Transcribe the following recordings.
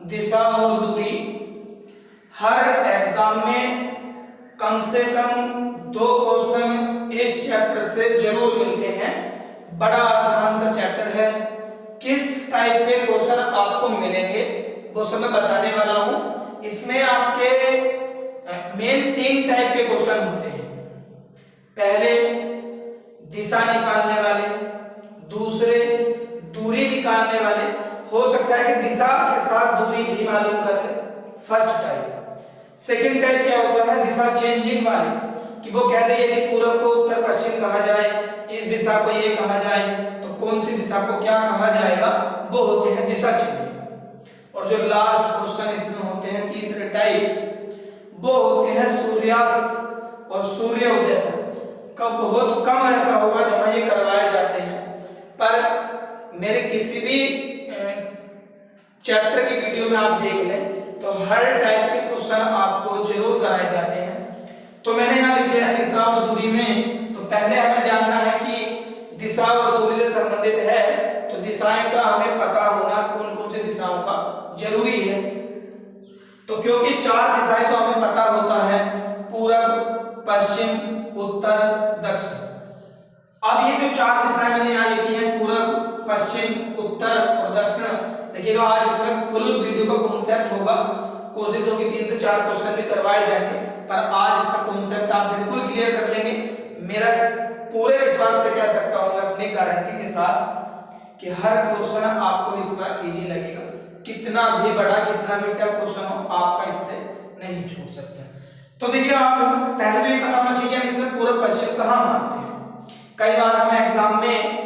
दिशा और दूरी हर एग्जाम में कम से कम 2 क्वेश्चन इस चैप्टर से जरूर मिलते हैं। बड़ा आसान सा चैप्टर है। किस टाइप के क्वेश्चन आपको मिलेंगे वो सब मैं बताने वाला हूं। इसमें आपके मेन 3 टाइप के क्वेश्चन होते हैं। पहले दिशा निकालने वाले, दूसरे दूरी निकालने वाले, हो सकता है कि दिशा के साथ दूरी भी मालूम कर ले, फर्स्ट टाइप। सेकंड टाइप क्या होता है, दिशा चेंजिंग वाले, कि वो कहते हैं यदि पूर्व को उत्तर पश्चिम कहा जाए, इस दिशा को ये कहा जाए, तो कौन सी दिशा को क्या कहा जाएगा, वो होते हैं दिशा चेंजिंग। और जो लास्ट क्वेश्चन इसमें होते हैं तीसरे टाइप, वो होते हैं सूर्यास्त और सूर्योदय पर। कब बहुत कम ऐसा होगा जहां ये करवाए जाते हैं, पर मेरे किसी भी चैप्टर की वीडियो में आप देख लें तो हर टाइप के क्वेश्चन आपको जरूर कराए जाते हैं। तो मैंने यहाँ लिख दिया है दिशा और दूरी में। तो पहले हमें जानना है कि दिशा और दूरी से संबंधित है, तो दिशाएं का हमें पता होना कौन कौन सी दिशाओं का जरूरी है। तो क्योंकि 4 दिशाएं तो हमें पता होता है, पूरब, पश्चिम, उत्तर, दक्षिण। अब ये जो 4 दिशाएं मैंने यहाँ लिखी हैं, पूरब, पश्चिम, उत्तर और दक्षिण, देखिएगा आज इसमें फुल वीडियो का कॉन्सेप्ट होगा। कोशिश होगी 3 से 4 क्वेश्चन भी करवाए जाएंगे, पर आज इसका कॉन्सेप्ट आप बिल्कुल क्लियर कर लेंगे। मेरा पूरे विश्वास से कह सकता हूं, मैं अपनी गारंटी के साथ, कि हर क्वेश्चन आपको इसका इजी लगेगा। कितना भी बड़ा, कितना भी टफ क्वेश्चन हो, आपका इससे नहीं छूट सकता। तो देखिए, आप पहले तो ये पता होना चाहिए हम इसमें पूर्व पश्चिम कहाँ मानते हैं। कई बार हमें एग्जाम में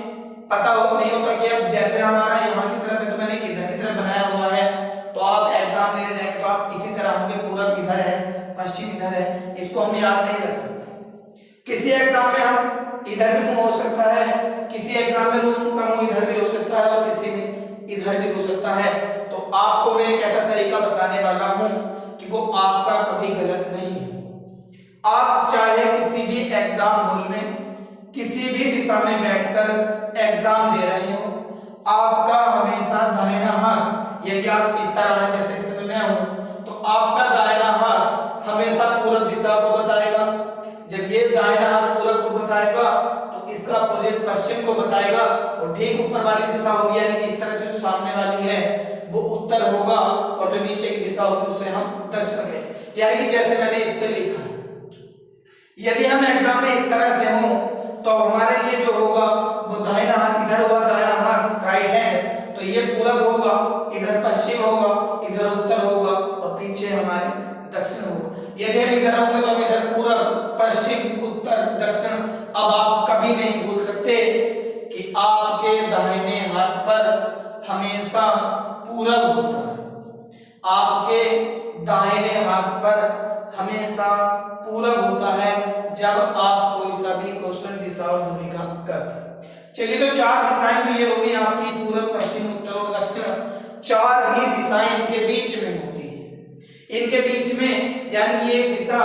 पता नहीं होता कि अब जैसे हमारा यहाँ की तरफ है तो मैंने इधर की तरफ बनाया हुआ है, तो आप एग्जाम देने जाएंगे तो आप इसी तरह होंगे, पूरब इधर है, पश्चिम इधर है, इसको हम याद नहीं रख सकते। किसी एग्जाम में हम इधर भी मुंह हो सकता है, किसी एग्जाम में रूम का मुंह इधर भी हो सकता है और किसी में इधर भी हो सकता है। तो आपको मैं एक ऐसा तरीका बताने वाला हूं कि वो आपका कभी गलत नहीं है। आप चाहे किसी भी एग्जाम हॉल में किसी भी दिशा में बैठकर एग्जाम दे रहे हो, आपका हमेशा दाहिना हाथ, यदि आप इस तरह है जैसे इस समय मैं हूं, तो आपका दाहिना हाथ हमेशा पूरब दिशा को बताएगा। जब ये दाहिना हाथ पूरब को बताएगा तो इसका अपोजिट पश्चिम को बताएगा, और ठीक ऊपर वाली दिशा होगी यानी कि इस तरह से जो सामने वाली है वो उत्तर होगा, और जो नीचे की दिशा होगी उसे हम दक्षिण कहेंगे। यानी कि जैसे मैंने इस पे लिखा, यदि हम एग्जाम में इस तरह से हों तो हमारे लिए जो होगा वो दाहिना हाथ इधर हुआ, दायां हाथ राइट हैंड, तो ये पूरब होगा, इधर पश्चिम होगा, इधर उत्तर होगा और पीछे हमारे दक्षिण होगा। यदि हम इधर होंगे तो हम इधर पूरब, पश्चिम, उत्तर, दक्षिण। अब आप कभी नहीं भूल सकते कि आपके दाहिने हाथ पर हमेशा पूरब होता है, आपके दाहिने हाथ पर हमेशा पूरब होता है जब आप कोई सा भी क्वेश्चन दिशा और दूरी का करते हैं। चलिए, तो 4 दिशाएं तो ये हो गई आपकी, पूरब, पश्चिम, उत्तर और दक्षिण। 4 ही दिशाएं इनके बीच में होती है। इनके बीच में यानी कि एक दिशा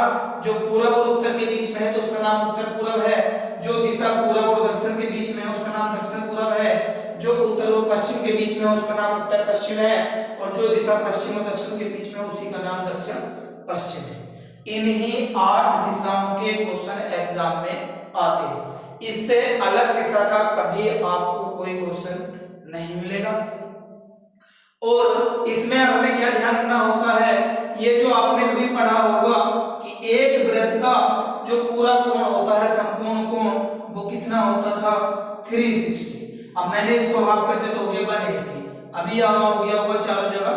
जो पूरब और उत्तर के बीच में है तो उसका नाम उत्तर पूरब है, जो दिशा पूरब और दक्षिण के बीच में है उसका नाम दक्षिण पूरब है, जो उत्तर और पश्चिम के बीच में है उसका नाम उत्तर पश्चिम है, और जो दिशा पश्चिम और दक्षिण के बीच में है उसी का नाम दक्षिण पश्चिम है। इन्हीं 8 दिशाओं के क्वेश्चन एग्जाम में आते हैं। इससे अलग दिशा का कभी आपको कोई क्वेश्चन नहीं मिलेगा। और इसमें हमें क्या ध्यान रखना होता है, ये जो आपने कभी पढ़ा होगा कि एक वृत्त का जो पूरा कोण होता है, संपूर्ण कोण, वो कितना होता था, 360। अब मैंने इसको हाफ कर दिया तो हो गया 180। अभी यहाँ हो गया होगा चारों जगह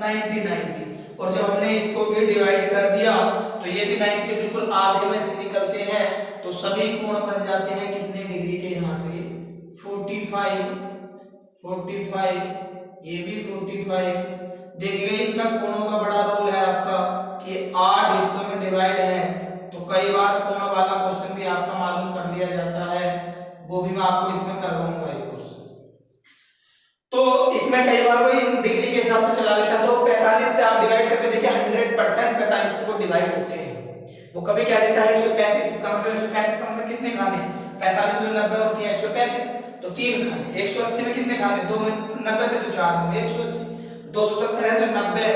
90। और जब हमने इसको भी डिवाइड कर दिया तो ये भी 90 के बिल्कुल आधे में से निकलते हैं, तो सभी कोण बन जाते हैं कितने डिग्री के, यहाँ से 45, ये भी 45। देखिए इनका कोणों का बड़ा रोल है आपका कि 8 हिस्सों में डिवाइड है, तो कई बार कोण वाला क्वेश्चन भी आपका मालूम कर लिया जाता है, वो भी मैं आपको इसमें करवाऊंगा एक क्वेश्चन। तो इसमें कई बार कोई डिग्री के हिसाब से चला लेता है, तो 45 से आप डिवाइड करके देखिए 100% 45 से वो डिवाइड होते हैं। वो कभी क्या देता है 135, इसका मतलब 135 का मतलब कितने खाने, 45 में 90 होती है 135, तो 3 खाने। 180 में कितने खाने, 2 में 90 थे तो 4 होंगे 180, 270 है तो 90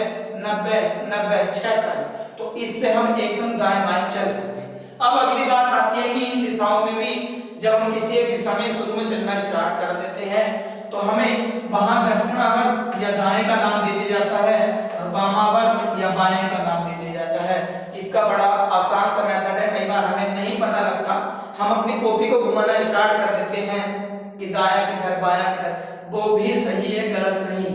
90 90 6 कर, तो इससे हम एकदम दाएं बाएं चल सकते हैं। अब अगली बात आती है कि इन दिशाओं में भी जब हम किसी एक दिशा में शुरू में चलना स्टार्ट कर देते हैं तो हमें वहां दक्षिणावर्त या दाएं का नाम दे दिया जाता है और वामावर्त या बाएं का नाम दे दिया जाता है। इसका बड़ा आसान सा मेथड है, कई बार हमें नहीं पता लगता, हम अपनी कॉपी को घुमाना स्टार्ट कर देते हैं कि दायां किधर बायां किधर, वो भी सही है, गलत नहीं।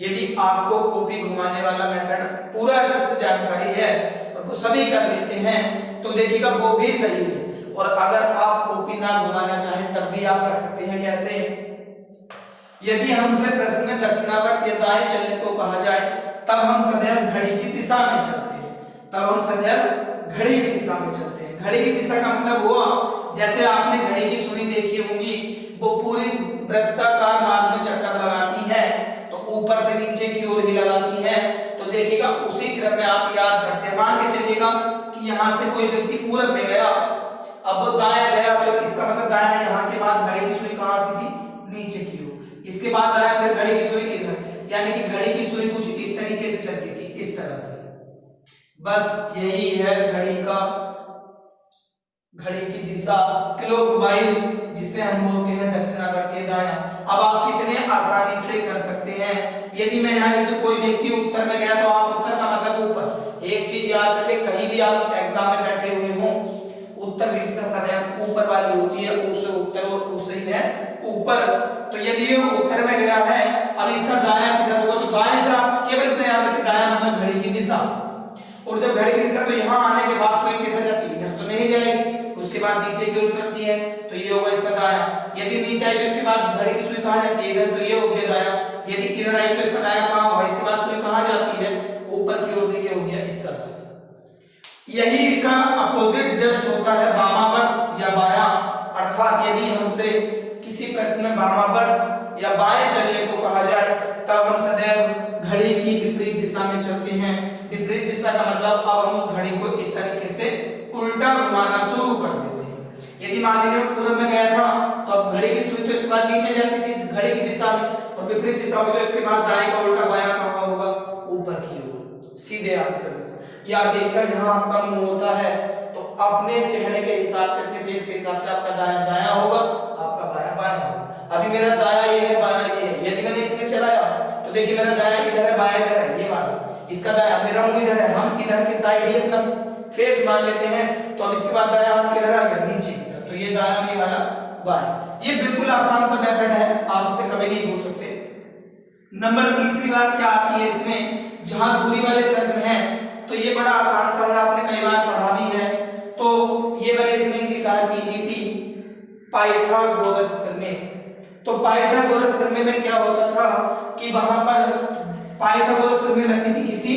यदि आपको कॉपी घुमाने वाला मेथड पूरा अच्छे से जानकारी है और वो सभी कर लेते हैं तो देखिएगा वो भी सही है। और अगर आप कॉपी ना घुमाना चाहें तब भी आप कर सकते हैं। कैसे? यदि हमसे प्रश्न में दक्षिणावर्त या दाएं चलने को कहा जाए तब हम सदैव घड़ी की दिशा में चलते हैं, तब हम सदैव घड़ी की दिशा में चलते हैं। घड़ी की दिशा का मतलब हुआ जैसे आपने घड़ी की सुई देखी होगी, वो पूरी वृत्ताकार मार्ग में चक्कर लगाती है तो ऊपर से नीचे की ओर ही लगाती है। तो देखिएगा उसी क्रम में आप याद करते हैं। मान के चलिएगा कि यहाँ से कोई व्यक्ति पूरब में गया, अब वो दाएं गया तो इसका मतलब दाएं, यहाँ के बाद घड़ी की सुई कहाँ आती थी? नीचे की ओर। इसके बाद दाएं, फिर घड़ी की सुई इधर, यानी कि घड़ी की सुई कुछ इस तरीके से चलती थी, इस तरह से। बस यही है घड़ी की दिशा क्लॉकवाइज, जिसे हम बोलते हैं दक्षिणावर्त या दायां। अब आप कितने आसानी से कर सकते हैं। यदि मैं यहाँ लिखूं कोई व्यक्ति उत्तर में गया तो आप उत्तर का मतलब ऊपर। एक चीज याद रखें, कहीं भी आप एग्जाम में बैठे हुए हों, उत्तर की दिशा सदैव ऊपर वाली होती है, उससे उत्तर और उससे है ऊपर। तो यदि ये उत्तर में गया है, अब इसका दायां किधर होगा? तो दाएं से आप केवल इतना याद रखें, दायां मतलब घड़ी की दिशा। और जब घड़ी की दिशा तो यहाँ आने के बाद सुई किधर जाती है? इधर तो नहीं जाएगी, उसके बाद नीचे की ओर उतरती है तो ये होगा इसका दायां। यदि नीचे आई तो इसके बाद घड़ी की सुई कहाँ जाती है? इधर, तो ये हो गया दायां। यदि इधर आई तो इसका दायां कहाँ होगा? इसके बाद सुई कहाँ जाती है? ऊपर की ओर, तो ये हो गया इसका दायां। यही इसका अपोजिट जस्ट होता है वामावर्त या बायां। अर्थात यदि हमसे किसी प्रश्न में वामावर्त या बाएं चलने को कहा जाए तब हम सदैव घड़ी की विपरीत दिशा में चलते हैं। विपरीत दिशा का मतलब अब हम उस घड़ी को इस तरीके से उल्टा घुमाना शुरू कर देते हैं। यदि मान लीजिए मैं पूर्व में गया था तो अब घड़ी की सुई तो इसके बाद नीचे जाती थी घड़ी की दिशा में, और विपरीत दिशा होगी तो इसके बाद दाएं का उल्टा बायां कहाँ होगा? ऊपर की ओर। सीधे आंसर। या देखिएगा जहां आपका मुंह होता है तो अपने चेहरे के हिसाब से, अपने फेस के हिसाब से आपका दायां दायां होगा, आपका बायां बायां होगा। अभी मेरा दायां ये है, बायां ये है। यदि मैंने इसमें चलाया तो देखिए मेरा दायां इधर है, बायां इधर है, ये वाला। इसका दायां, मेरा मुंह इधर है, हम इधर की साइड ही अपना फेस मान लेते हैं, तो अब इसके बाद दायां हाथ किधर आएगा? नीचे की तरफ। तो ये दायां, ये वाला बायां। ये बिल्कुल आसान सा मेथड है, आप इसे कभी नहीं भूल सकते। नंबर तीसरी बात क्या आती है इसमें, जहां दूरी वाले प्रश्न हैं तो ये बड़ा आसान सा है, आपने कई बार पढ़ा भी है। तो ये मैंने इसमें लिखा है पीजीटी, पाइथागोरस प्रमेय। तो पाइथागोरस प्रमेय में क्या होता था कि वहां पर पाइथागोरस प्रमेय लगती थी किसी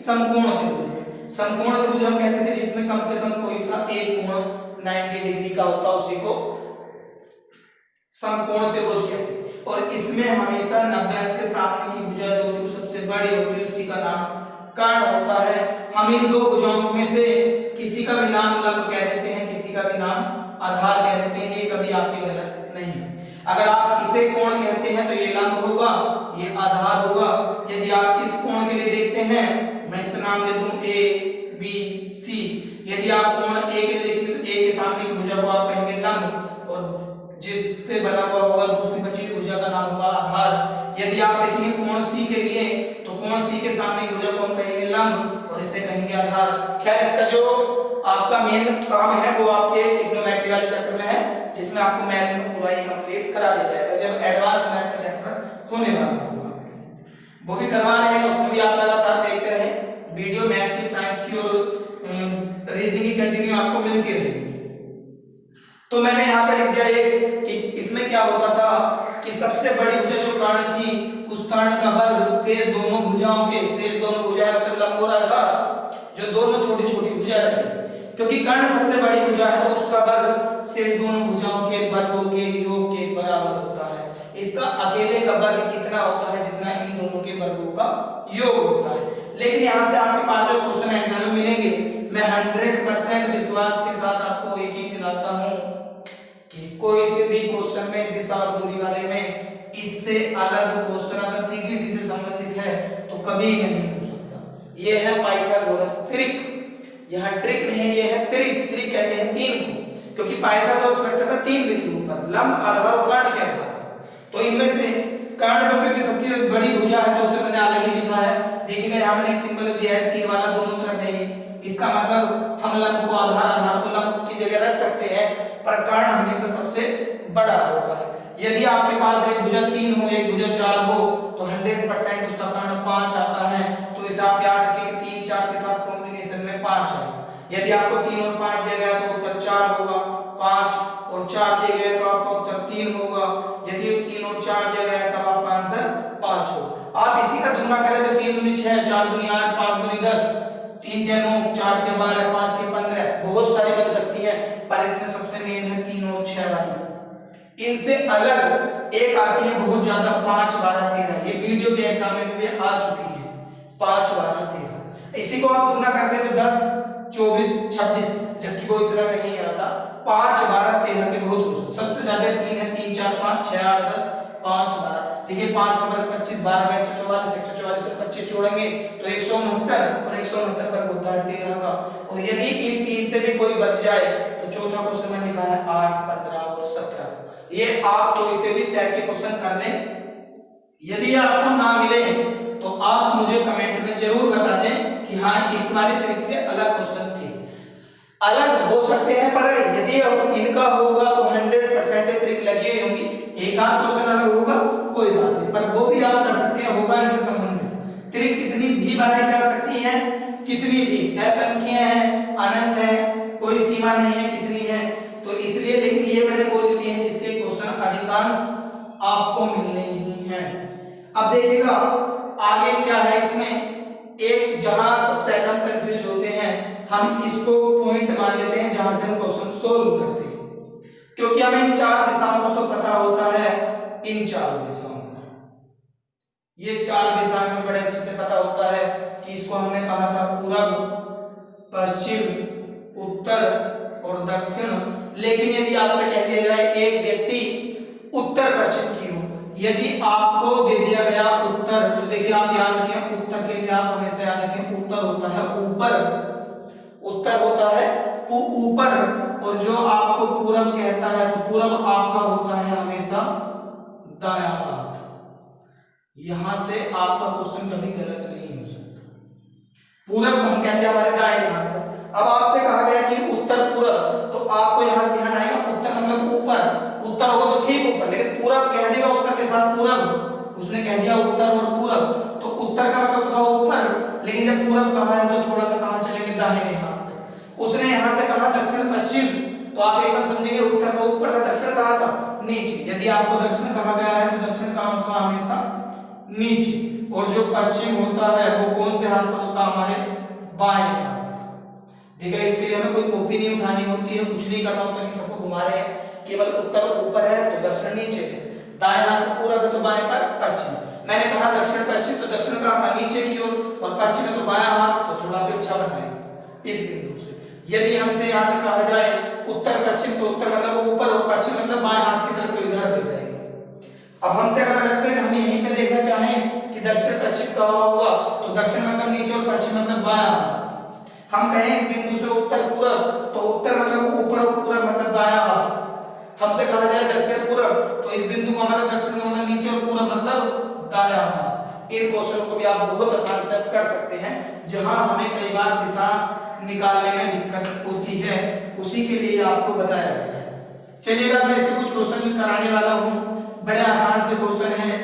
समकोण त्रिभुज में। समकोण त्रिभुज हम कहते थे जिसमें कम से कम कोई सा एक कोण 90 डिग्री का होता, उसी को समकोण त्रिभुज कहते हैं। और इसमें हमेशा 90 अंश के सामने की भुजा जो होती है वो सबसे बड़ी होती है, उसी का नाम कर्ण होता है। हम इन दो भुजाओं में से किसी का भी नाम लंब कह देते हैं, किसी का भी नाम आधार कह देते हैं, ये कभी आपके गलत नहीं है। अगर आप इसे कोण कहते हैं तो ये लंब होगा, ये आधार होगा। यदि आप इस कोण के लिए देखते हैं, मैं इसका नाम दे दूं ए बी सी। यदि आप कोण ए के लिए देखेंगे तो ए के सामने की भुजा को आप कहेंगे लंब, और जिस पे बना हुआ होगा दूसरी बची हुई भुजा का नाम होगा आधार। यदि आप देखेंगे कोण सी के लिए तो कोण सी के सामने की भुजा को हम कहेंगे लंब और इसे कहेंगे आधार। खैर इसका जो आपका मेन काम है वो आपके ट्रिग्नोमेट्री वाले चैप्टर में है, जिसमें आपको मैथ में पूरा ही कंप्लीट करा दिया जाएगा। जब एडवांस मैथ का चैप्टर होने वाला होगा वो भी करवा रहे हैं, उसमें भी आप लगातार देखते रहें वीडियो। मैथ की, साइंस की और रीजनिंग की कंटिन्यू आपको मिलती रहेगी। तो मैंने यहाँ पे लिख दिया एक कि इसमें क्या होता था कि सबसे बड़ी भुजा जो कर्ण थी उस कर्ण का वर्ग शेष दोनों भुजाओं के, शेष दोनों भुजाएं मतलब लंब और आधार, जो दोनों छोटी छोटी भुजाएं रहती थी, क्योंकि कर्ण सबसे बड़ी भुजा है तो उसका वर्ग शेष दोनों भुजाओं के वर्गों के योग के बराबर होता है। इसका अकेले का वर्ग इतना होता है जितना इन दोनों के वर्गों का योग होता है। लेकिन यहाँ से आपके पास जो क्वेश्चन एग्जाम में मिलेंगे, मैं 100% विश्वास के साथ आपको एक ही दिलाता हूँ कि कोई से भी क्वेश्चन में दिशा और दूरी वाले में इससे अलग क्वेश्चन अगर पीजीटी से संबंधित है कभी नहीं हो सकता। ये है पाइथागोरस त्रिक, यहाँ ट्रिक नहीं है, ये है त्रिक। त्रिक कहते हैं 3 को, क्योंकि पाइथागोरस रखता था 3 बिंदुओं पर, लंब, आधार और कर्ण के आधार पर। तो इनमें से कर्ण तो क्योंकि सबकी बड़ी भुजा है तो उसे मैंने अलग ही लिखा है। देखिएगा यहाँ मैंने एक सिंबल दिया है, तीर वाला दोनों तरफ है ये। इसका मतलब हम लंब को आधार, आधार को लंब की जगह रख सकते हैं, पर कर्ण हमेशा सबसे बड़ा होता है। यदि आपके पास एक भुजा 3 हो, एक भुजा 4 हो, तो 100% उसका कर्ण 5 आता है। तो इसे आप याद रखेंगे, 3 4 के साथ कॉम्बिनेशन में 5 आएगा। यदि आपको 3 और 5 दिया गया तो उत्तर 4 होगा, 5 और 4 दिया गया तो आपका उत्तर 3 होगा। यदि 3 और 4 दिया गया तब आपका आंसर 5 होगा। आप इसी का तुलना करें तो 3 दूनी 6, 4 दूनी 8, 5 दूनी 10, 3 3 9, 4 3 12, 5 3 15, बहुत सारी बन सकती है, पर इसमें सबसे मेन है 3 और 6 वाली। इनसे अलग एक आती है बहुत ज्यादा, 5 12 13। ये वीडियो के एग्जाम में भी आ चुकी है, 5 12 13। इसी को आप तुलना करते हैं तो 10 24 26, जबकि वो इतना नहीं आता। 5 12 13 के बहुत क्वेश्चन, सबसे ज्यादा 3 है, 3 4 5 6 8 10 5 12। देखिए 5 का वर्ग 25, 12 में 144, 144 से 25 जोड़ेंगे तो 169, और 169 वर्ग होता है 13 का। और यदि इन 3 से भी कोई बच जाए तो चौथा क्वेश्चन में लिखा है 8 15 और 17। ये आप तो इसे भी सेट के क्वेश्चन कर लें। यदि आपको ना मिले तो आप मुझे कमेंट में जरूर बता दें कि हाँ इस वाले ट्रिक से अलग क्वेश्चन थे। अलग हो सकते हैं, पर यदि इनका होगा तो 100% ट्रिक लगी हुई होंगी। एक आध क्वेश्चन अलग होगा कोई बात नहीं, पर वो भी आप कर सकते हैं, होगा इनसे संबंधित। ट्रिक कितनी भी बनाई जा सकती है, कितनी भी, असंख्य है, अनंत है, कोई सीमा नहीं है कितनी है। तो इसलिए, लेकिन ये मैंने बोल दिए हैं जिसके क्वेश्चन अधिकांश आपको मिलने ही हैं। अब देखिएगा आगे क्या है इसमें। एक जहां सबसे ज्यादा हम कंफ्यूज होते हैं, हम इसको पॉइंट मान लेते हैं जहां से हम क्वेश्चन सोल्व करते हैं, क्योंकि हमें इन 4 दिशाओं को तो पता होता है। इन 4 दिशाओं को, ये 4 दिशाएं हमें बड़े अच्छे से पता होता है कि इसको हमने कहा था पूर्व, पश्चिम, उत्तर और दक्षिण। लेकिन यदि आपसे कह दिया जाए एक व्यक्ति उत्तर पश्चिम की हो, यदि आपको दे दिया गया उत्तर, तो देखिए आप याद रखें, उत्तर के लिए आप हमेशा याद रखें उत्तर होता है ऊपर, उत्तर होता है ऊपर, और जो आपको पूरब कहता है तो पूरब आपका होता है हमेशा दायां हाथ। यहां से आपका क्वेश्चन कभी गलत नहीं हो सकता। पूरब हम कहते हैं हमारे दाएं हाथ पर। अब आपसे कहा गया कि उत्तर पूरब, तो आपको यहां से ध्यान आएगा उत्तर मतलब ऊपर, उत्तर होगा तो ठीक ऊपर, लेकिन पूरब कह देगा उत्तर के साथ पूरब, उसने कह दिया उत्तर और पूरब, तो उत्तर का मतलब तो था ऊपर, लेकिन जब पूरब कहा है तो थोड़ा सा कहां चलेंगे, दाहिने हाथ पे। उसने यहां से कहा दक्षिण पश्चिम, तो आप एकदम समझेंगे उत्तर का ऊपर था, दक्षिण कहा था नीचे। यदि आपको दक्षिण कहा गया है तो दक्षिण कहां होता है, हमेशा नीचे। और जो पश्चिम होता है वो कौन से हाथ पर होता है, हमारे बाएं हाथ। देखिए इसके लिए हमें कोई कॉपी नहीं उठानी होती है, कुछ नहीं करना होता कि सबको घुमा रहे हैं, केवल उत्तर ऊपर है तो दक्षिण नीचे है, दाएं हाथ पूरब है तो बाएं पर पश्चिम। मैंने कहा दक्षिण पश्चिम, तो दक्षिण का हाथ नीचे की ओर, और पश्चिम है तो बायां हाथ, तो थोड़ा तिरछा बनाएं इस बिंदु से। यदि हमसे यहाँ से कहा जाए उत्तर पश्चिम, तो उत्तर मतलब ऊपर और पश्चिम मतलब बाएं हाथ की तरफ को इधर हो जाएगा। अब हमसे अगर अलग से हम यहीं पे देखना चाहें कि दक्षिण पश्चिम कहाँ होगा, तो दक्षिण मतलब नीचे और पश्चिम मतलब बायां हाथ। हम कहें इस बिंदु से उत्तर पूरब, तो उत्तर मतलब ऊपर और पूरब मतलब दायां हाथ। हमसे कहा जाए दक्षिण पूरब, तो इस बिंदु को हमारा दक्षिण मतलब नीचे और पूरब मतलब दायां हाथ। इन क्वेश्चन को भी आप बहुत आसान से कर सकते हैं, जहां हमें कई बार दिशा निकालने में दिक्कत होती है, उसी के लिए आपको बताया गया है। चलिएगा मैं इसके कुछ क्वेश्चन कराने वाला हूं, बड़े आसान से क्वेश्चन हैं।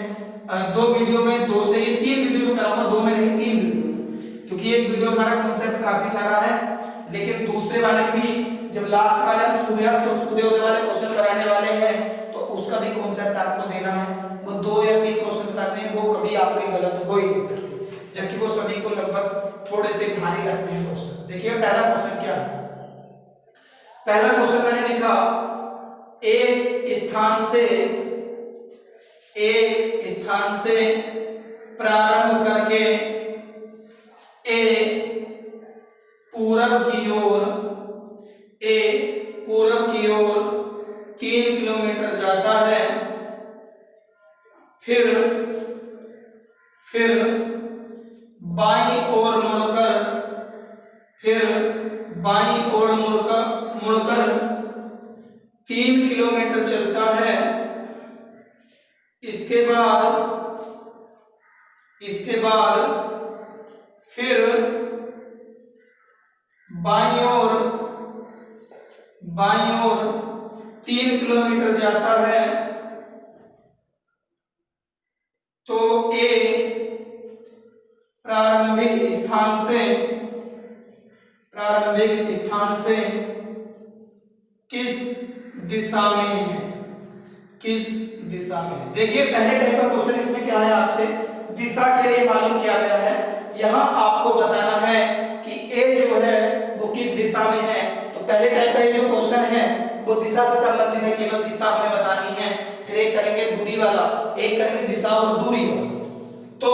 2 वीडियो में, 2 से ये 3 वीडियो में कराऊंगा, 2 में नहीं 3 वीडियो, क्योंकि एक वीडियो हमारा कॉन्सेप्ट काफी सारा है, लेकिन दूसरे वाले में भी जब लास्ट वाले हम सूर्यास्त और सूर्योदय वाले क्वेश्चन कराने वाले हैं तो उसका भी कॉन्सेप्ट आपको देना है। वो 2 या 3 क्वेश्चन बताते हैं, वो कभी आपके गलत हो ही नहीं सकते, जबकि वो सभी को लगभग थोड़े से भारी लगते हैं क्वेश्चन। देखिए पहला क्वेश्चन क्या है। पहला क्वेश्चन मैंने लिखा, एक स्थान से प्रारंभ करके ए पूरब की ओर 3 किलोमीटर जाता है, फिर बाईं ओर मुड़कर, फिर बाईं ओर मुड़कर 3 किलोमीटर चलता है। इसके बाद फिर बाईं ओर 3 किलोमीटर जाता है। तो ए प्रारंभिक स्थान से किस दिशा में है? किस दिशा में? देखिए पहले टाइप का क्वेश्चन इसमें क्या है, आपसे दिशा के लिए मालूम किया गया है। यहाँ आपको बताना है कि ए जो है वो किस दिशा में है। तो पहले टाइप का ये जो क्वेश्चन है वो दिशा से संबंधित है, केवल दिशा हमें बतानी है। फिर एक करेंगे दूरी वाला, एक करेंगे दिशा और दूरी वाला। तो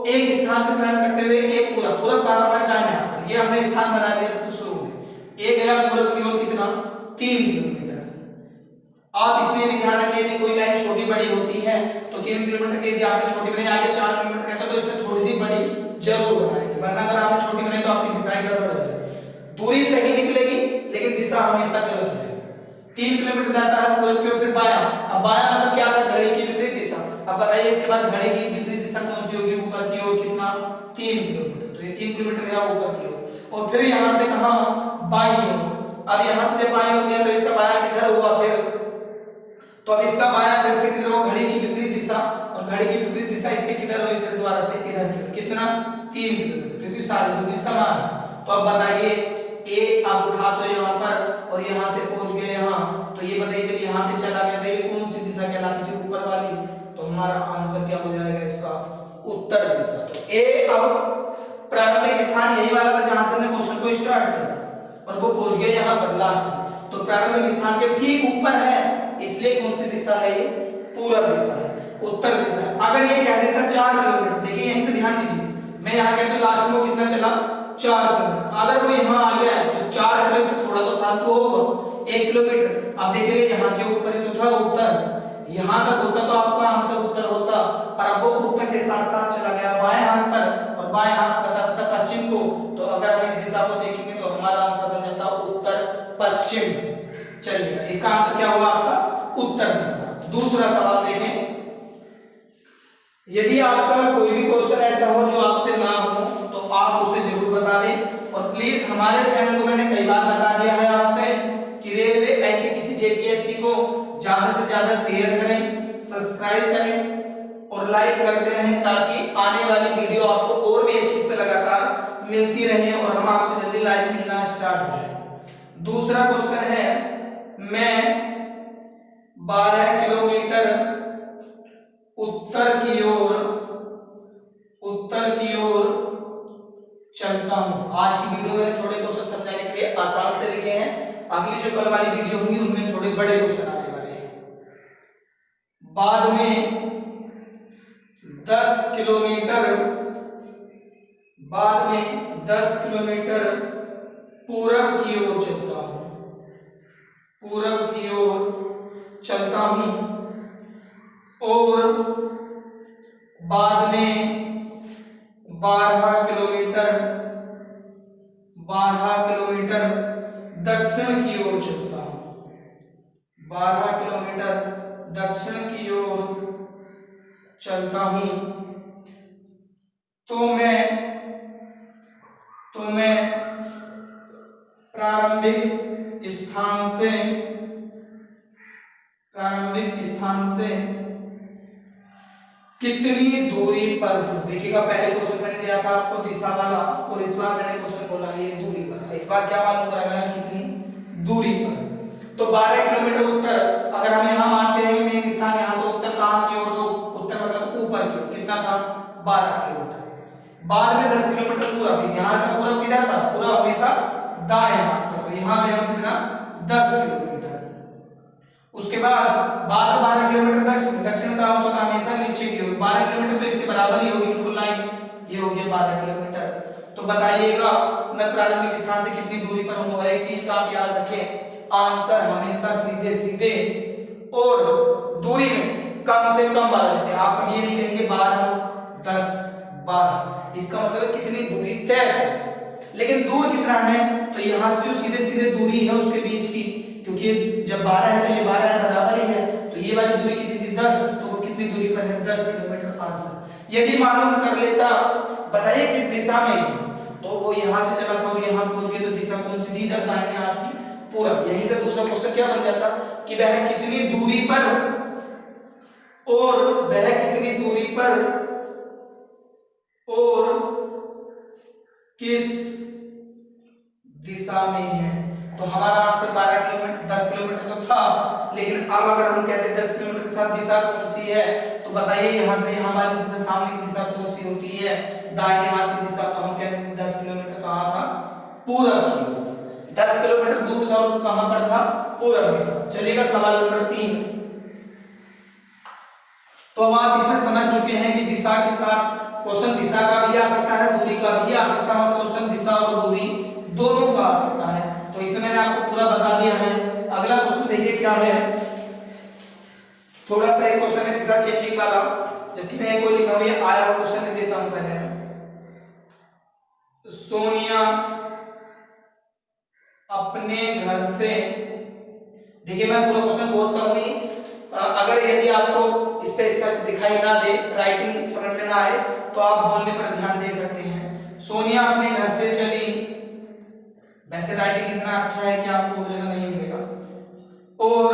एक स्थान से प्रारंभ करते हुए एक पूरब का हमारे दाहिने हाथ पर, ये हमने स्थान बना लिया सबसे शुरू में। एक गया पूरब की ओर कितना? 3 किलोमीटर। आप इसमें भी ध्यान रखिए यदि कोई लाइन छोटी बड़ी होती है तो 3 किलोमीटर की यदि आपने छोटी बनाई, आगे 4 किलोमीटर कहता है तो इससे थोड़ी सी बड़ी जरूर बनाएंगे, वरना अगर आपने छोटी बनाई तो आपकी दिशा गड़बड़ हो जाएगी। दूरी सही निकलेगी लेकिन दिशा हमेशा गलत होगी। 3 किलोमीटर जाता है पूरब की ओर, फिर बायां। अब बायां मतलब क्या था? घड़ी की विपरीत दिशा। अब बताइए इसके बाद घड़ी की विपरीत दिशा कौन सी होगी? ऊपर की ओर कितना? 3 किलोमीटर। तो ये 3 किलोमीटर गया ऊपर की ओर। और फिर यहाँ से कहाँ? बाईं ओर। अब यहाँ से जब बाईं ओर गया तो इसका बायां किधर हुआ? फिर तो अब इसका बायां फिर से किधर होगा? घड़ी की विपरीत दिशा, और घड़ी की विपरीत दिशा इसके किधर हुई? फिर दोबारा से इधर की। कितना? 3 किलोमीटर, क्योंकि सारी दूरी समान है। तो अब बताइए ए अब था तो यहाँ पर और यहाँ से पहुंच गए यहाँ, तो ये बताइए जब यहाँ पे चला गया तो ये कौन सी दिशा कहलाती थी? ऊपर वाली। तो हमारा आंसर क्या हो जाएगा इसका? उत्तर दिशा। तो ए अब प्रारंभिक स्थान यही वाला था जहां से हमने क्वेश्चन को स्टार्ट किया था, और वो पहुंच गए यहाँ पर लास्ट में। तो प्रारंभिक स्थान के ठीक ऊपर है, इसलिए कौन सी दिशा है? ये पूरब दिशा है, उत्तर दिशा है। अगर ये कह देता 4 किलोमीटर, देखिए यहीं से ध्यान दीजिए, मैं यहाँ कहता हूँ लास्ट में वो कितना चला? 4 किलोमीटर। अगर वो यहाँ आ गया है तो 4 है तो इससे थोड़ा तो फालतू होगा, 1 किलोमीटर। अब देखिए यहाँ के ऊपर ही तो था उत्तर, यहाँ तक होता तो आपका आंसर उत्तर होता, पर अब वो उत्तर के साथ साथ चला गया बाएं हाथ पर, और बाएं हाथ बताता था पश्चिम को। तो अगर हम इस दिशा को देखेंगे तो हमारा आंसर बन जाता उत्तर पश्चिम। चलिए इसका आंसर क्या हुआ आपका? उत्तर दिशा। दूसरा सवाल देखें, यदि आपका कोई भी क्वेश्चन ऐसा हो जो आपसे ना हो तो आप उसे जरूर बता दें। और प्लीज हमारे चैनल को मैंने कई बार बता दिया है आपसे कि रेलवे एनटीपीसी जेपीएससी को ज्यादा से ज्यादा शेयर करें, सब्सक्राइब करें और लाइक करते रहें, ताकि आने वाली वीडियो आपको और भी अच्छी पे लगातार मिलती रहे और हम आपसे जल्दी लाइव मिलना स्टार्ट हो जाए। दूसरा क्वेश्चन है, मैं 12 किलोमीटर उत्तर की ओर चलता हूं। आज की वीडियो में थोड़े क्वेश्चन समझाने के लिए आसान से लिखे हैं, अगली जो कल वाली वीडियो होंगी उनमें थोड़े बड़े क्वेश्चन आने वाले हैं। बाद में 10 किलोमीटर पूरब की ओर चलता हूं, और बाद में 12 किलोमीटर दक्षिण की ओर चलता हूं, 12 किलोमीटर दक्षिण की ओर चलता हूं। तो मैं प्रारंभिक स्थान से कितनी दूरी पर हूं? देखिएगा पहले क्वेश्चन मैंने दिया था आपको दिशा वाला, और इस बार मैंने क्वेश्चन बोला है ये दूरी वाला। इस बार क्या मालूम कराना है? कितनी दूरी पर। तो 12 किलोमीटर उत्तर, अगर हम यहाँ मानते हैं मेन स्थान यहाँ से उत्तर कहाँ की ओर? तो उत्तर मतलब ऊपर की ओर। कितना था? 12 किलोमीटर। बाद में 10 किलोमीटर पूरब, यहाँ का पूरब किधर था? पूरब हमेशा दाएं हाथ पर, यहाँ गए हम कितना? 10 किलोमीटर। उसके बाद 12 किलोमीटर दक्षिण का होता था हमेशा नीचे की ओर। 12 किलोमीटर तो इसके बराबर ही होगी, बिल्कुल लाइन ये हो गया 12 किलोमीटर। तो बताइएगा मैं प्रारंभिक स्थान से कितनी दूरी पर हूँ? और एक चीज का आप याद रखें, आंसर हमेशा सीधे और दूरी में कम से कम वाला लेते हैं। आप ये नहीं कहेंगे 12, 10, 12। इसका मतलब है कितनी दूरी तय है। लेकिन दूर कितना है, तो यहाँ से जो सीधे सीधे दूरी है उसके बीच की, क्योंकि जब 12 है तो ये 12 है बराबर ही है, तो ये वाली दूरी कितनी थी 10, तो वो कितनी दूरी पर है 10 किलोमीटर आंसर। यदि मालूम कर लेता, बताइए किस दिशा में है, तो वो यहाँ से चला था और यहाँ पहुंच गया, तो दिशा कौन सी थी, इधर दाहिने हाथ की पूरब। यहीं से दूसरा क्वेश्चन क्या बन जाता कि वह कितनी दूरी पर और वह कितनी दूरी पर और किस दिशा में है। तो हमारा आंसर 12 किलोमीटर 10 किलोमीटर तो था, लेकिन अब अगर हम कहते 10 किलोमीटर के साथ दिशा कौन सी है, तो बताइए यहाँ से यहाँ वाली दिशा सामने की दिशा कौन सी होती है, दाहिने हाथ की दिशा। तो हम कहते हैं 10 किलोमीटर कहाँ था, पूरब की ओर। 10 किलोमीटर दूर था और कहां पर था, पूरब में था। चलिएगा सवाल नंबर 3। तो अब आप इसमें समझ चुके हैं कि दिशा के साथ क्वेश्चन दिशा का भी आ सकता है, दूरी का भी आ सकता है, और क्वेश्चन दिशा और दूरी दोनों का आ सकता है। तो इसमें मैंने आपको पूरा बता दिया है। अगला क्वेश्चन देखिए क्या है, थोड़ा सा एक क्वेश्चन है दिशा चेंजिंग वाला, जबकि मैं कोई लिखा हुआ ये आया हुआ क्वेश्चन नहीं देता हूं पहले। सोनिया अपने घर से, देखिए मैं पूरा क्वेश्चन बोलता हूँ ही, अगर यदि आपको इस पे स्पष्ट दिखाई ना दे, राइटिंग समझ में ना आए, तो आप बोलने पर ध्यान दे सकते हैं। सोनिया अपने घर से चली, वैसे राइटिंग इतना अच्छा है कि आपको जगह नहीं मिलेगा, और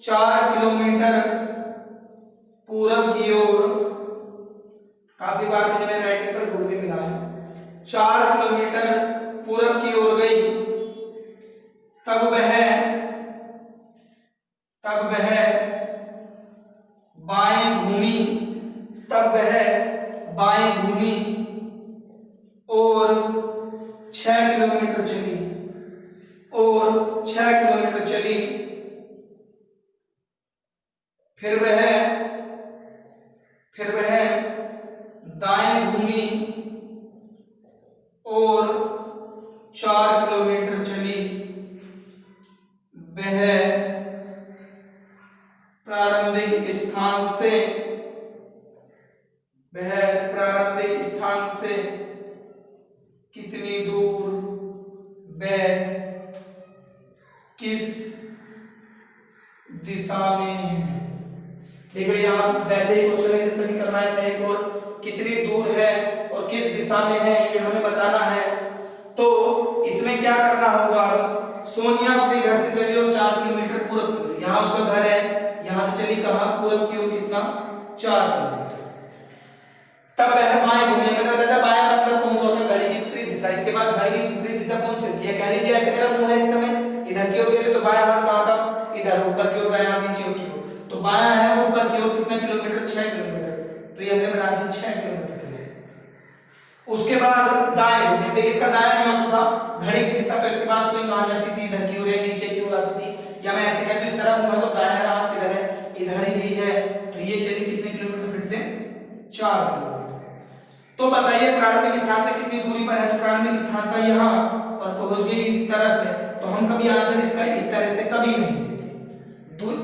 4 किलोमीटर पूरब की ओर, काफी बार मुझे मेरे राइटिंग पर गुण भी मिला है, 4 किलोमीटर पूरब की ओर गई, तब वह बाएं घूमी, तब वह बाएं घूमी और 6 किलोमीटर चली, और 6 किलोमीटर चली, फिर वह दाएं घूमी और 4 किलोमीटर चली, वह प्रारंभिक स्थान से कितनी दूर वह किस दिशा में है। देखो यहाँ वैसे ही क्वेश्चन जैसे भी करवाया था एक और, कितनी दूर है और किस दिशा में है ये हमें बताना है। तो इसमें क्या करना होगा, सोनिया अपने घर से चली और 4 किलोमीटर पूरब की ओर, यहाँ उसका घर है, यहाँ से चली कहाँ, पूरब की ओर, कितना 4 किलोमीटर। तब वह बाएं घूमी, मैंने बताया बाएं मतलब कौन सा होता है, घड़ी की विपरीत दिशा। इसके बाद घड़ी की विपरीत दिशा कौन सी होती है, कह लीजिए ऐसे मेरा मुंह है इस समय इधर की ओर गया, तो बायां हाथ कहाँ था, इधर ऊपर की ओर, दायां हाथ नीचे की ओर। तो बायां है ऊपर की ओर, कितना किलोमीटर, 6 किलोमीटर, तो ये हमने बना दिया 6 किलोमीटर के लिए। उसके बाद दाएं घूमी, देखिए इसका दायां क्या होता था, घड़ी की दिशा, तो इसके बाद सुई कहाँ जाती थी, इधर की ओर या नीचे की ओर आती थी, या मैं ऐसे कहता हूं इस तरह मुंह है तो दायां हाथ किधर है, इधर ही है, तो ये चली कितने किलोमीटर, फिर से 4 किलोमीटर। तो बताइए प्रारंभिक स्थान से कितनी दूरी पर है, तो प्रारंभिक स्थान था यहाँ और पहुंच गई इस तरह से, तो हम कभी आंसर इसका इस तरह से कभी नहीं देते,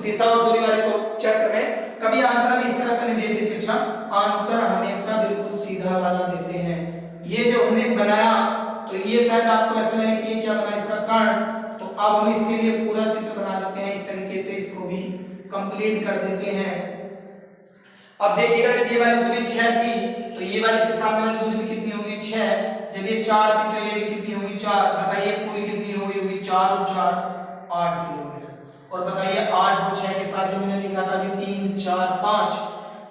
दिशा और दूरी वाले को चैप्टर में कभी आंसर हम इस तरह से नहीं देते, अच्छा आंसर हमेशा बिल्कुल सीधा वाला देते हैं। ये जो हमने बनाया, तो ये शायद आपको ऐसा लगे कि ये क्या बना इसका कारण, तो अब हम इसके लिए पूरा चित्र बना लेते हैं, इस तरीके से इसको भी कंप्लीट कर देते हैं। अब देखिएगा जब ये वाली दूरी 6 थी, तो ये वाली इसके सामने वाली दूरी भी कितनी होगी 6, जब ये 4 थी तो ये भी कितनी होगी 4, बताइए पूरी कितनी होगी 4 और 4 8 किलोमीटर। और बताइए 8 और 6 के साथ जो मैंने लिखा था अभी 3 4 5,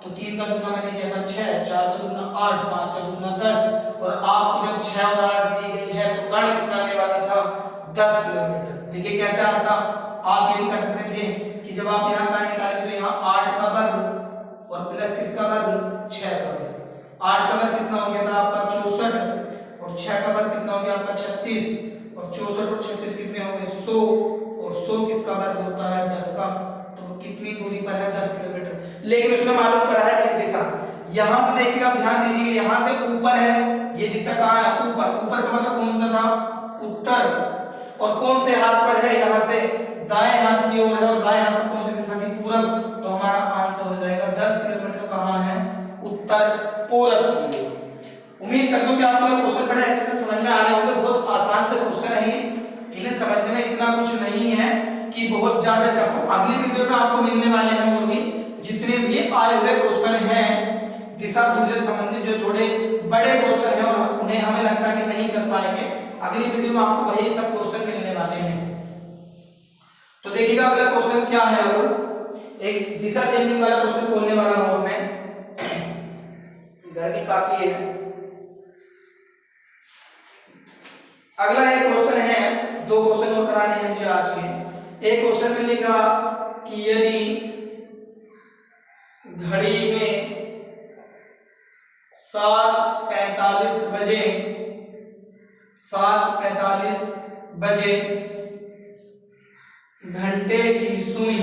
तो 3 का दुगना मैंने किया था 6, 4 का दुगना 8, 5 का दुगना 10, और आपको जब 6 और 8 दी गई है तो कर्ण कितना आने वाला था 10 किलोमीटर। देखिए कैसे आता, आप ये भी कर सकते थे कि जब आप यहाँ कर्ण निकालेंगे तो यहाँ 8 का वर्ग और प्लस किसका वर्ग 6 का वर्ग, 8 का वर्ग कितना हो गया था आपका 64, और 6 का वर्ग कितना हो गया आपका 36, और 64 और 36 कितने हो गए 100, और 100 किसका वर्ग होता है 10 का, तो कितनी दूरी पर है 10 किलोमीटर। लेकिन उसने मालूम करा है किस दिशा, यहाँ से देखिएगा आप ध्यान दीजिए, यहाँ से ऊपर है, ये दिशा कहाँ है ऊपर, ऊपर का मतलब कौन सा था उत्तर, और कौन से हाथ पर है यहाँ से दाएं हाथ की ओर है, और दाएं हाथ पर कौन सी दिशा थी पूरब, तो हमारा आंसर हो जाएगा 10 किलोमीटर कहाँ है उत्तर उत्तर पूरब की ओर। उम्मीद करता हूं कि आपको ये क्वेश्चन बड़े अच्छे से समझ में आ रहे होंगे। बहुत आसान से क्वेश्चन है, इन्हें समझने में इतना कुछ नहीं है कि बहुत ज्यादा टफ हो। अगली वीडियो में आपको मिलने वाले हैं और भी जितने भी आए हुए क्वेश्चन हैं दिशा ध्रुवीय से संबंधित, जो थोड़े बड़े क्वेश्चन हैं और उन्हें हमें लगता कि नहीं कर पाएंगे, अगली वीडियो में आपको वही सब क्वेश्चन मिलने वाले हैं। तो देखिएगा अगला क्वेश्चन क्या है। अब एक दिशा चेंजिंग वाला क्वेश्चन बोलने वाला हूं मैं, गर्मी काफी है। अगला एक क्वेश्चन है, दो क्वेश्चन और कराने हैं मुझे आज के। एक क्वेश्चन में लिखा कि यदि घड़ी में 7:45 बजे 7:45 बजे घंटे की सुई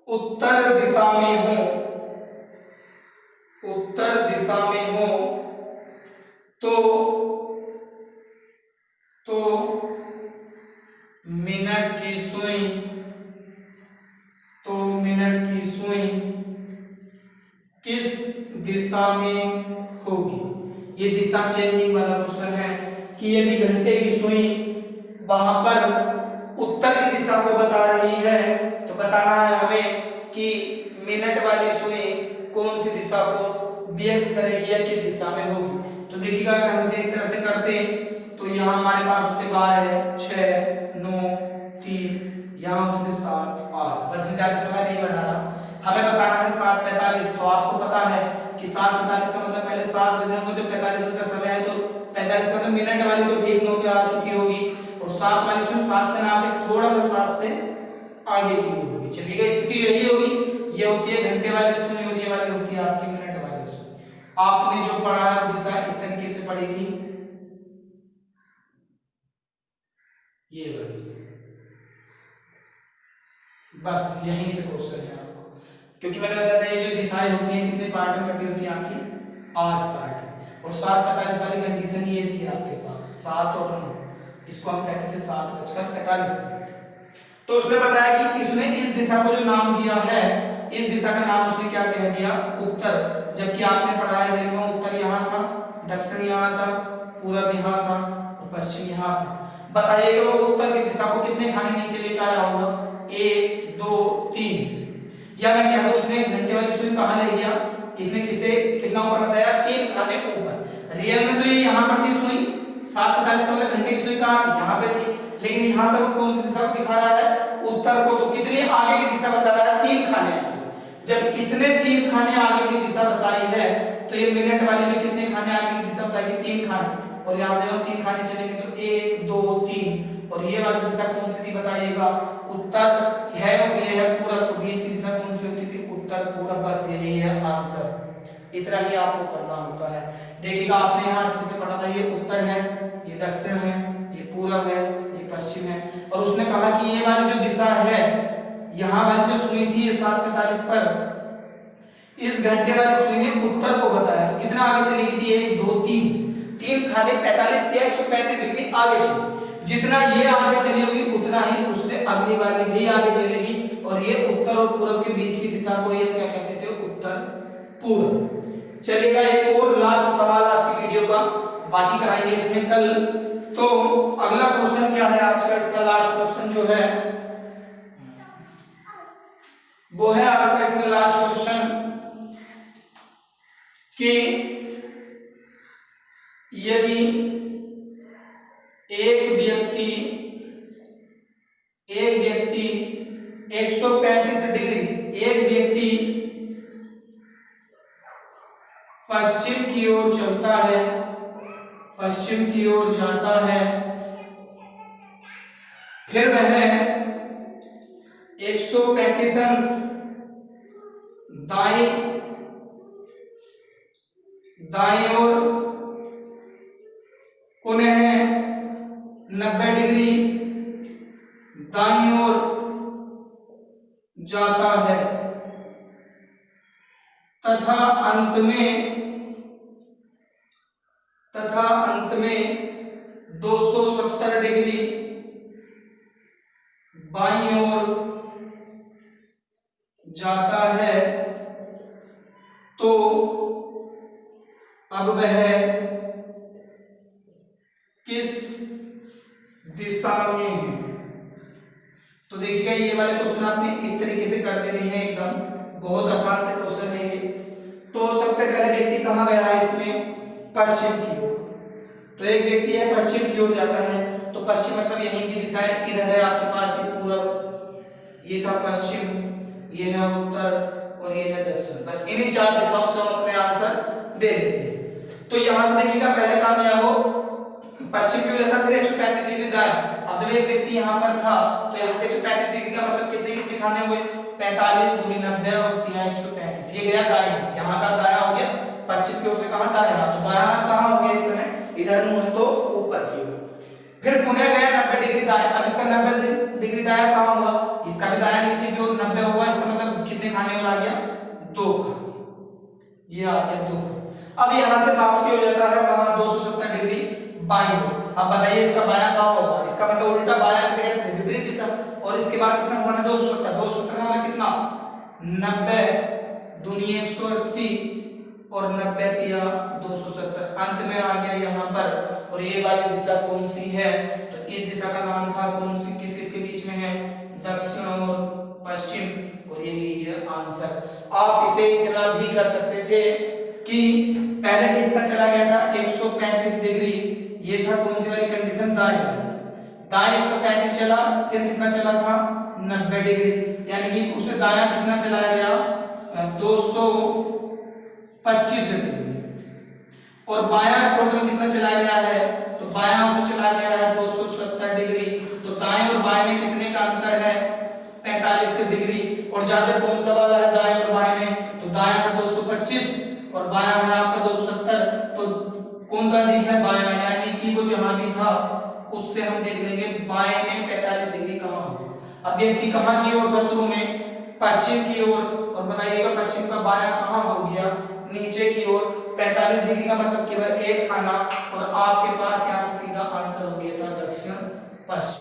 उत्तर दिशा में हो तो मिनट की सुई किस दिशा में होगी। ये दिशा चेंजिंग वाला क्वेश्चन है कि यदि घंटे की सुई वहां पर उत्तर की दिशा को बता रही है तो बताना है हमें कि मिनट वाली सुई कौन सी दिशा को व्यक्त करेगी या किस दिशा में होगी। तो देखिएगा अगर हम इसे इस तरह से करते तो यहाँ हमारे पास होते 12, 6, 9, 3, यहाँ होते 7, 8। बस में ज्यादा समय नहीं बना रहा, हमें बताना है 7:45। तो आपको पता है कि 7:45 का मतलब पहले 7 बजे होंगे, जो 45 मिनट का समय है तो 45 का मतलब मिनट वाली तो ठीक 9 पे आ चुकी होगी और 7 वाली सुई 7 पे ना आके थोड़ा सा 7 से आगे की होगी। चलिएगा स्थिति यही होगी, ये होती है घंटे वाली सुई और ये वाली होती है आपकी मिनट वाली सुई। आपने जो पढ़ा है वो दिशा इस तरीके से पढ़ी थी, ये वाली। बस यहीं से क्वेश्चन है आपको, क्योंकि मैंने बताया था ये जो दिशाएं होती हैं कितने पार्ट में बटी होती है आपकी, 8 पार्ट। और 7:45 वाली कंडीशन ये थी आपके पास 7 और 9, इसको हम कहते थे 7:45। तो उसने बताया कि इसने इस दिशा को जो नाम दिया है, इस दिशा का नाम उसने क्या कह दिया, उत्तर। जबकि आपने पढ़ा है रेल में उत्तर यहाँ था, दक्षिण यहाँ था, पूरब यहाँ था और पश्चिम यहाँ था। बताइएगा वो उत्तर की दिशा को कितने खाने नीचे लेकर आया होगा, 1, 2, 3। या मैं कह दूं इसने घंटे वाली सुई कहाँ ले गया, इसने किसे कितना ऊपर बताया, 3 खाने ऊपर। रियल में तो ये यहाँ पर थी सुई, 7:45 का मतलब घंटे की सुई कहाँ थी, यहाँ पे थी, लेकिन यहाँ पे वो कौन सी दिशा को दिखा रहा है, उत्तर को। तो कितनी आगे की दिशा बता रहा है, 3 खाने आगे। जब इसने 3 खाने आगे की दिशा बताई है तो ये मिनट वाले में कितने खाने आगे की दिशा बताएगी, 3 खाने। और यहाँ से हम 3 खाने चलेंगे तो 1, 2, 3। और ये वाली दिशा कौन सी थी बताइएगा, उत्तर है और ये है पूरब। तो बीच की दिशा कौन सी होती थी, उत्तर पूरब। बस यही है आंसर, इतना ही आपको करना होता है। देखिएगा आपने यहाँ अच्छे से पढ़ा था, ये उत्तर है, ये दक्षिण है, ये पूरब है, ये पश्चिम है। और उसने कहा कि ये वाली जो दिशा है, यहाँ वाली जो सुई थी ये 7:45 पर, इस घंटे वाली सुई ने उत्तर को बताया। तो कितना आगे चलेगी थी, 1, 2, 3 खाने 45 या 135 डिग्री आगे चली। जितना ये आगे चली होगी उतना ही उससे अगली वाली भी आगे चलेगी। और ये उत्तर और पूरब के बीच की दिशा को ये क्या कहते थे, उत्तर पूर्व। चलेगा एक और लास्ट सवाल आज की वीडियो का, बाकी कराएंगे इसमें कल। तो अगला क्वेश्चन क्या है आज का, इसका लास्ट क्वेश्चन जो है वो है आपका इसमें लास्ट क्वेश्चन कि यदि एक व्यक्ति 135 डिग्री, एक व्यक्ति पश्चिम की ओर चलता है, पश्चिम की ओर जाता है, फिर वह 135 अंश दाईं ओर पुनः 90 डिग्री दाईं ओर जाता है तथा अंत में 270 डिग्री बाईं ओर जाता है तो अब वह किस दिशा में है। तो देखिएगा ये वाले क्वेश्चन आपने इस तरीके से कर देने हैं, एकदम बहुत आसान से क्वेश्चन है ये। तो सबसे पहले व्यक्ति कहाँ गया है इसमें, पश्चिम की ओर। तो एक व्यक्ति है पश्चिम की ओर जाता है, तो पश्चिम मतलब यहीं की दिशा है, इधर है आपके पास ये पूरब, ये था पश्चिम, ये है उत्तर और ये है दक्षिण। बस इन्हीं चार दिशाओं से हम अपने आंसर दे देते हैं। तो यहां से देखिएगा पहले कहां गया वो, पश्चिम की ओर जाता, फिर 135 डिग्री दाएं। अब जब एक व्यक्ति यहां पर था तो यहां से 135 डिग्री का मतलब कितने कितने खाने हुए, 45 दूनी 90 और 135। ये गया दाएं, यहां का दाया हो गया, पश्चिम की ओर से कहां दाया, तो दाया कहां हो गया इस समय, इधर मुंह है तो ऊपर की ओर। फिर पुनः गया 90 डिग्री दाएं। अब इसका 90 डिग्री दाया कहां हुआ, इसका भी दाया नीचे की ओर 90 होगा, इसका मतलब कितने खाने और आ गया, 2 खाने, ये आ गया 2। अब यहां से वापसी हो जाता है कहां, 270 डिग्री बाईं ओर। अब बताइए इसका बायां कहां होगा, इसका मतलब उल्टा बायां किसे कहते हैं, विपरीत दिशा। और इसके बाद कितना हुआ ना, 270, 270 का मतलब कितना, 90 दूनी 180 और 90 दिया 270, अंत में आ गया यहाँ पर। और ये वाली दिशा कौन सी है, तो इस दिशा का नाम था कौन सी, किस किस के बीच में है, दक्षिण और पश्चिम, और यही है आंसर। आप इसे इतना भी कर सकते थे कि पहले कितना चला गया था, 135 डिग्री, ये था कौन सी वाली कंडीशन, दाएं वाली, दाएं 135 चला, फिर कितना चला था 90 डिग्री, यानी कि उसे दायां कितना चलाया गया, 225 डिग्री, और बायां टोटल कितना चला गया है, तो बायां उसे चला गया है 270 डिग्री। तो दाएं और बाएं में कितने का अंतर है, 45 डिग्री। और ज्यादा कौन सा वाला है दाएं और बाएं में, तो दायां है 225 और बायां है आपका 270, तो कौन सा अधिक है, बायां, यानी कि वो जहां भी था उससे हम देख लेंगे बाएं में 45 डिग्री कहां होगा। अब व्यक्ति कहां की ओर था शुरू में, पश्चिम की ओर, और बताइएगा पश्चिम का बायां कहां हो गया, नीचे की ओर। 45 डिग्री का मतलब केवल एक खाना, और आपके पास यहां से सीधा आंसर हो गया था दक्षिण पश्चिम।